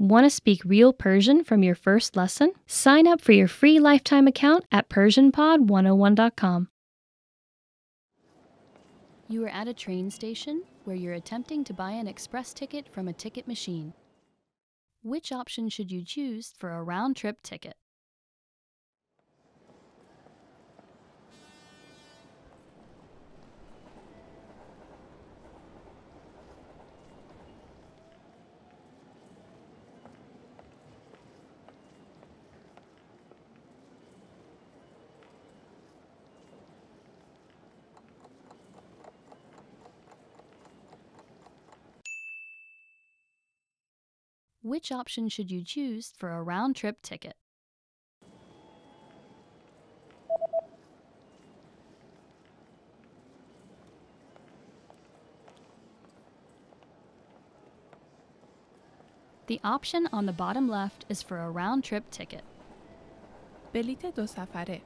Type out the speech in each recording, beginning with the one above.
Want to speak real Persian from your first lesson? Sign up for your free lifetime account at PersianPod101.com. You are at a train station where you're attempting to buy an express ticket from a ticket machine. Which option should you choose for a round-trip ticket? Which option should you choose for a round-trip ticket? The option on the bottom left is for a round-trip ticket. بلیت دو سفره.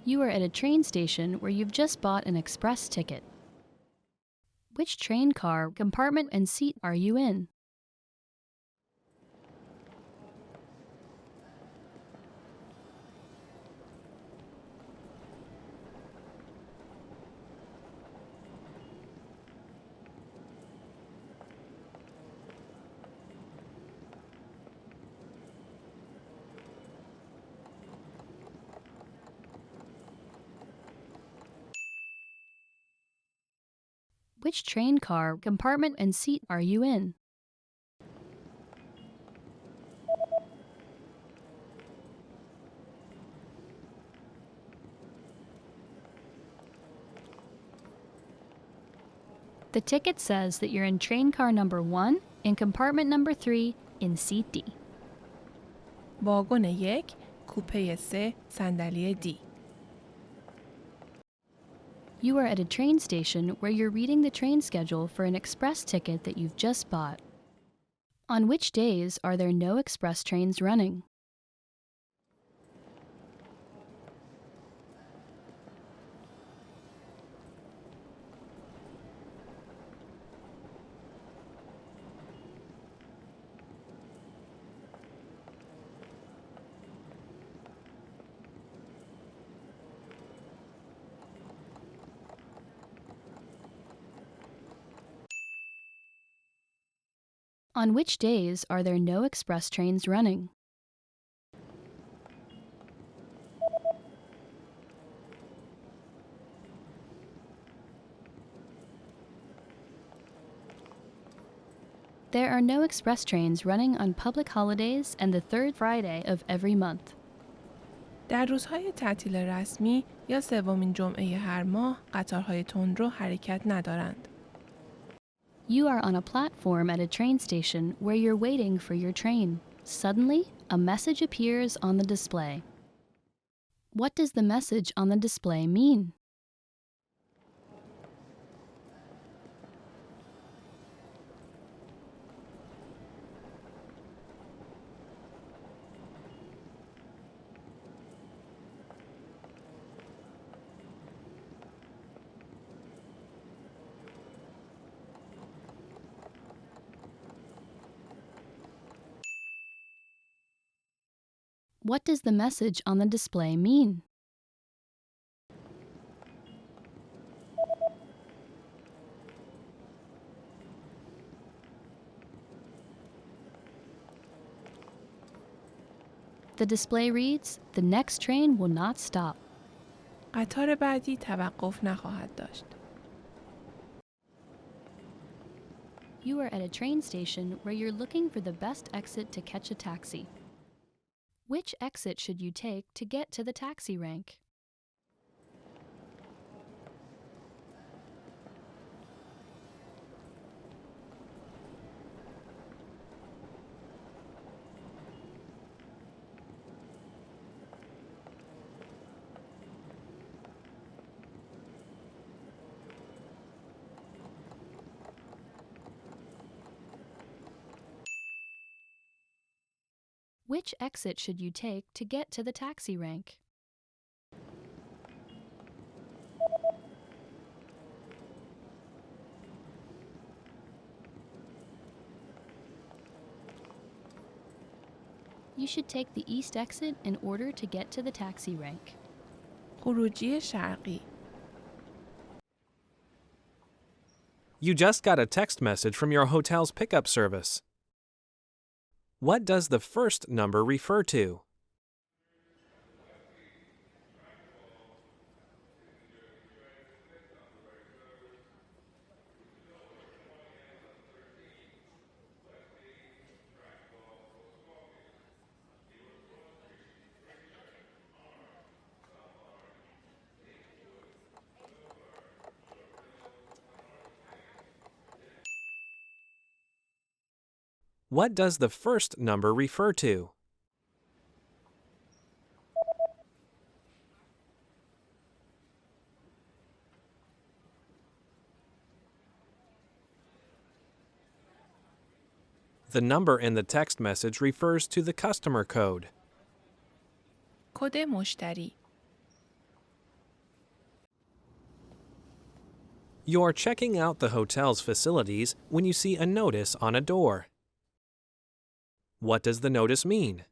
You are at a train station where you've just bought an express ticket. Which train car, compartment, and seat are you in? Which train car, compartment, and seat are you in? The ticket says that you're in train car number 1 in compartment number 3 in seat D. واگن 1 کوپه 3 صندلی D. You are at a train station where you're reading the train schedule for an express ticket that you've just bought. On which days are there no express trains running? On which days are there no express trains running? There are no express trains running on public holidays and the third Friday of every month. در روزهای تعطیل رسمی یا سومین جمعه هر ماه قطارهای تندرو حرکت ندارند. You are on a platform at a train station where you're waiting for your train. Suddenly, a message appears on the display. What does the message on the display mean? What does the message on the display mean? The display reads, "The next train will not stop." قطار بعدی توقف نخواهد داشت. You are at a train station where you're looking for the best exit to catch a taxi. Which exit should you take to get to the taxi rank? Which exit should you take to get to the taxi rank? You should take the east exit in order to get to the taxi rank. خروجی شرقی. You just got a text message from your hotel's pickup service. What does the first number refer to? What does the first number refer to? The number in the text message refers to the customer code. کد مشتری. You're checking out the hotel's facilities when you see a notice on a door. What does the notice mean?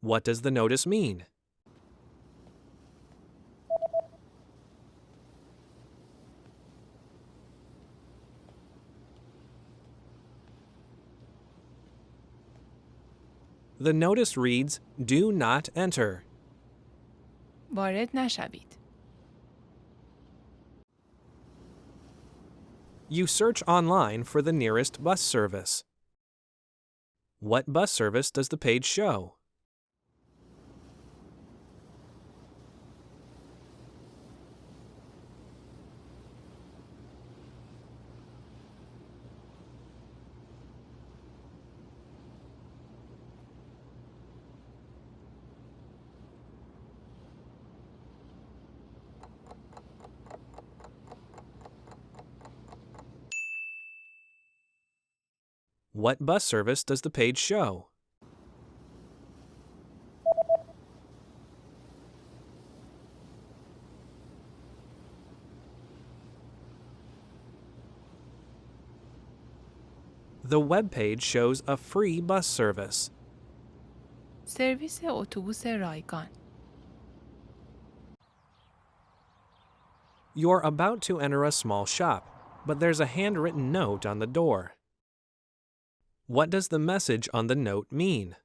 What does the notice mean? The notice reads, "Do not enter." وارد نشوید. You search online for the nearest bus service. What bus service does the page show? What bus service does the page show? The web page shows a free bus service. سرویس اتوبوس رایگان. You're about to enter a small shop, but there's a handwritten note on the door. What does the message on the note mean?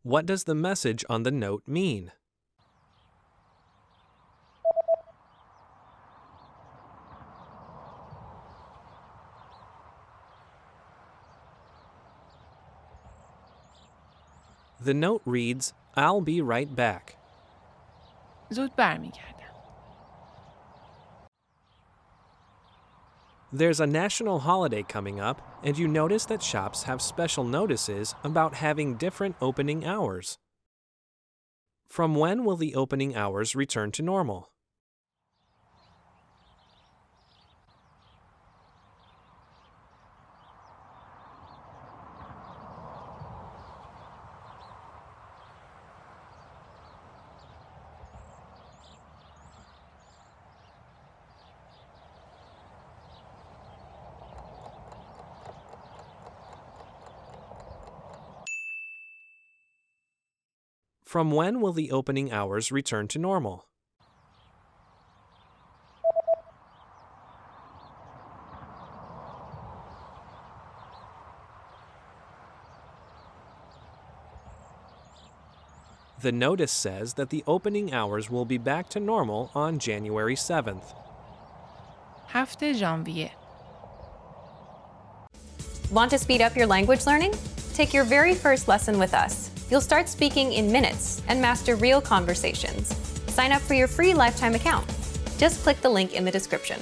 What does the message on the note mean? The note reads, "I'll be right back." زود برمیگردم. There's a national holiday coming up, and you notice that shops have special notices about having different opening hours. From when will the opening hours return to normal? From when will the opening hours return to normal? The notice says that the opening hours will be back to normal on January 7th. 7 ژانویه. Want to speed up your language learning? Take your very first lesson with us. You'll start speaking in minutes and master real conversations. Sign up for your free lifetime account. Just click the link in the description.